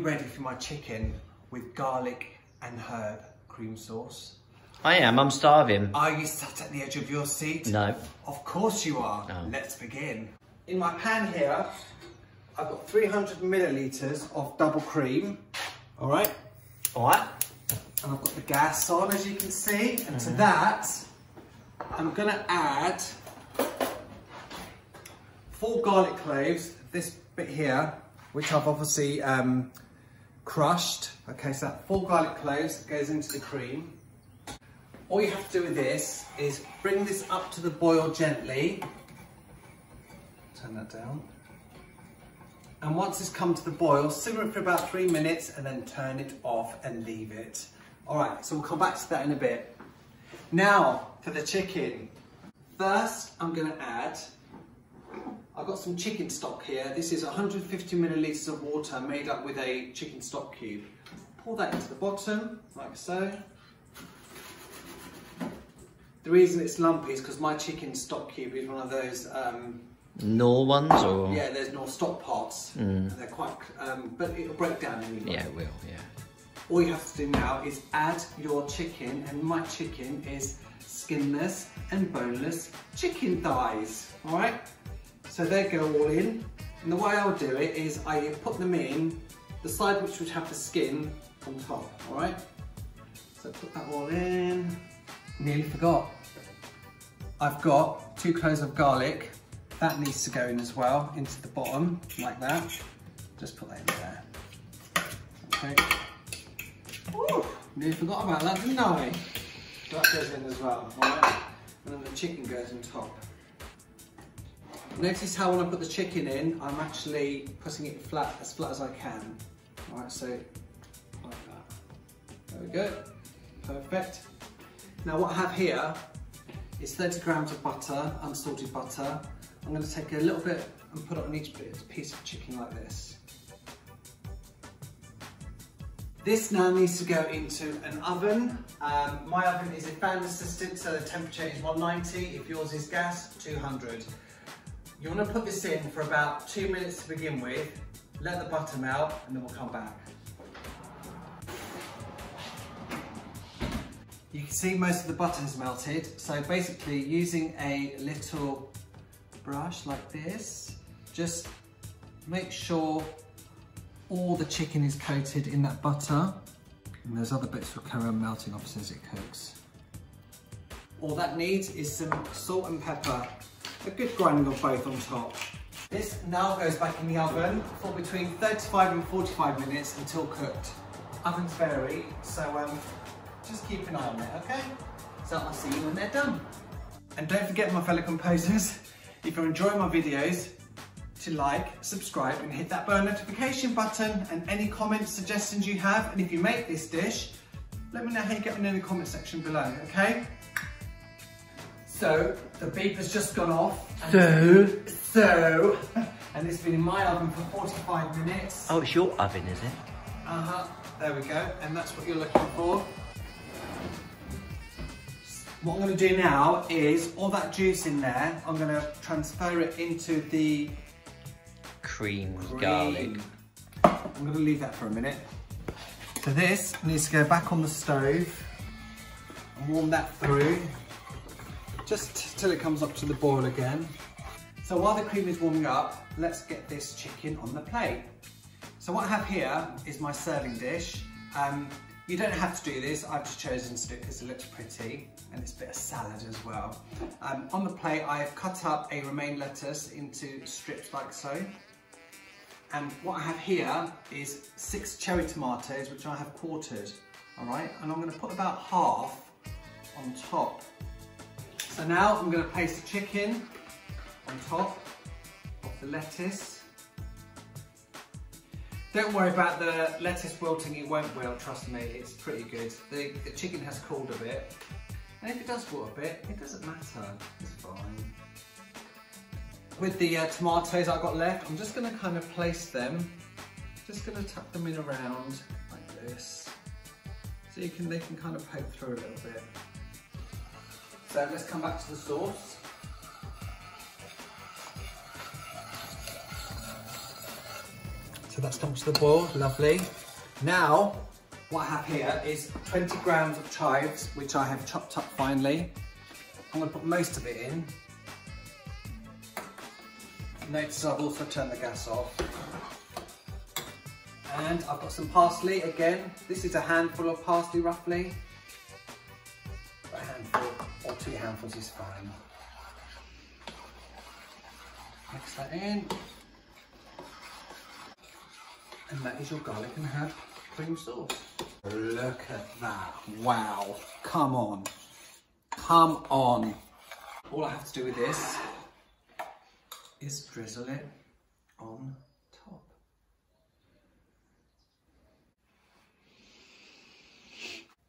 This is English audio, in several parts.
ready for my chicken with garlic and herb cream sauce? I am, I'm starving. Are you sat at the edge of your seat? No. Of course you are. No. Let's begin. In my pan here, I've got 300 millilitres of double cream. All right. All right. And I've got the gas on, as you can see. And to that, I'm gonna add 4 garlic cloves, this bit here, which I've obviously crushed. Okay, so that 4 garlic cloves goes into the cream. All you have to do with this is bring this up to the boil gently. Turn that down. And once it's come to the boil, simmer it for about 3 minutes and then turn it off and leave it. All right, so we'll come back to that in a bit. Now for the chicken. First, I'm gonna add, I've got some chicken stock here. This is 150 millilitres of water made up with a chicken stock cube. Pour that into the bottom, like so. The reason it's lumpy is because my chicken stock cube is one of those Knorr ones, or? Yeah, there's no stock pots. They're quite, but it'll break down anyway. Yeah, it will, yeah. All you have to do now is add your chicken, and my chicken is skinless and boneless chicken thighs, all right? So they go all in, and the way I'll do it is I put them in, the side which would have the skin on top, all right? So put that all in. Nearly forgot. I've got 2 cloves of garlic. That needs to go in as well, into the bottom, like that. Just put that in there. Okay. Ooh, nearly forgot about that, didn't I? So that goes in as well, alright? And then the chicken goes on top. Notice how when I put the chicken in, I'm actually putting it flat as I can. Alright, so like that. There we go. Perfect. Now what I have here is 30 grams of butter, unsalted butter. I'm going to take a little bit and put it on each piece of chicken like this. This now needs to go into an oven. My oven is a fan assisted, so the temperature is 190. If yours is gas, 200. You want to put this in for about 2 minutes to begin with, let the butter melt, and then we'll come back. You can see most of the butter has melted, so basically using a little brush like this, just make sure all the chicken is coated in that butter, and those other bits will carry on melting off as it cooks. All that needs is some salt and pepper, a good grinding of both on top. This now goes back in the oven for between 35 and 45 minutes until cooked. Ovens vary, so just keep an eye on it, okay? So I'll see you when they're done. And don't forget, my fellow composers, if you're enjoying my videos, to like, subscribe and hit that bell notification button, and any comments, suggestions you have, and if you make this dish, let me know how you get on in the comment section below, okay? So, the beep has just gone off. And and it's been in my oven for 45 minutes. Oh, it's your oven, is it? There we go, and that's what you're looking for. What I'm going to do now is, all that juice in there, I'm going to transfer it into the cream. Garlic. I'm going to leave that for a minute. So this needs to go back on the stove and warm that through, just till it comes up to the boil again. So while the cream is warming up, let's get this chicken on the plate. So what I have here is my serving dish. You don't have to do this, I've just chosen to do it because it looks pretty, and it's a bit of salad as well. On the plate I've cut up a romaine lettuce into strips like so. And what I have here is 6 cherry tomatoes, which I have quartered, all right? And I'm gonna put about half on top. So now I'm gonna place the chicken on top of the lettuce. Don't worry about the lettuce wilting, it won't wilt, trust me, it's pretty good. The chicken has cooled a bit. And if it does wilt a bit, it doesn't matter, it's fine. With the tomatoes I've got left, I'm just gonna kind of place them, just gonna tuck them in around like this. So they can kind of poke through a little bit. So let's come back to the sauce. So So that's come to the boil, lovely. Now, what I have here is 20 grams of chives, which I have chopped up finely. I'm going to put most of it in. Notice I've also turned the gas off. And I've got some parsley again. This is a handful of parsley roughly. A handful or 2 handfuls is fine. Mix that in. And that is your garlic and herb cream sauce. Look at that. Wow. Come on. Come on. All I have to do with this is drizzle it on top.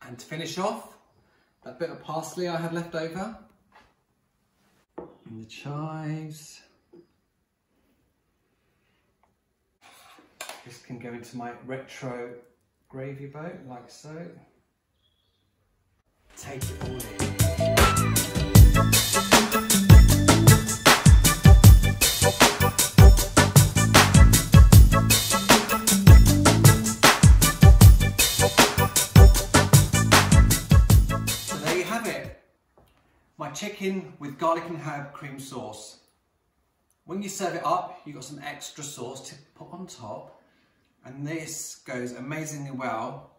And to finish off, that bit of parsley I had left over. And the chives. This can go into my retro gravy boat, like so. Take it all in. So there you have it. My chicken with garlic and herb cream sauce. When you serve it up, you've got some extra sauce to put on top. And this goes amazingly well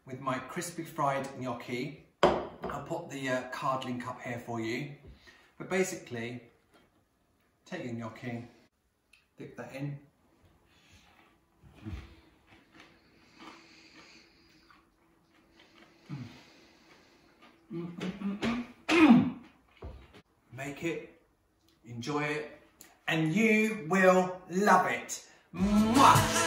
with my crispy fried gnocchi. I'll put the card link up here for you. But basically, take your gnocchi, dip that in. Make it, enjoy it, and you will love it. Mwah!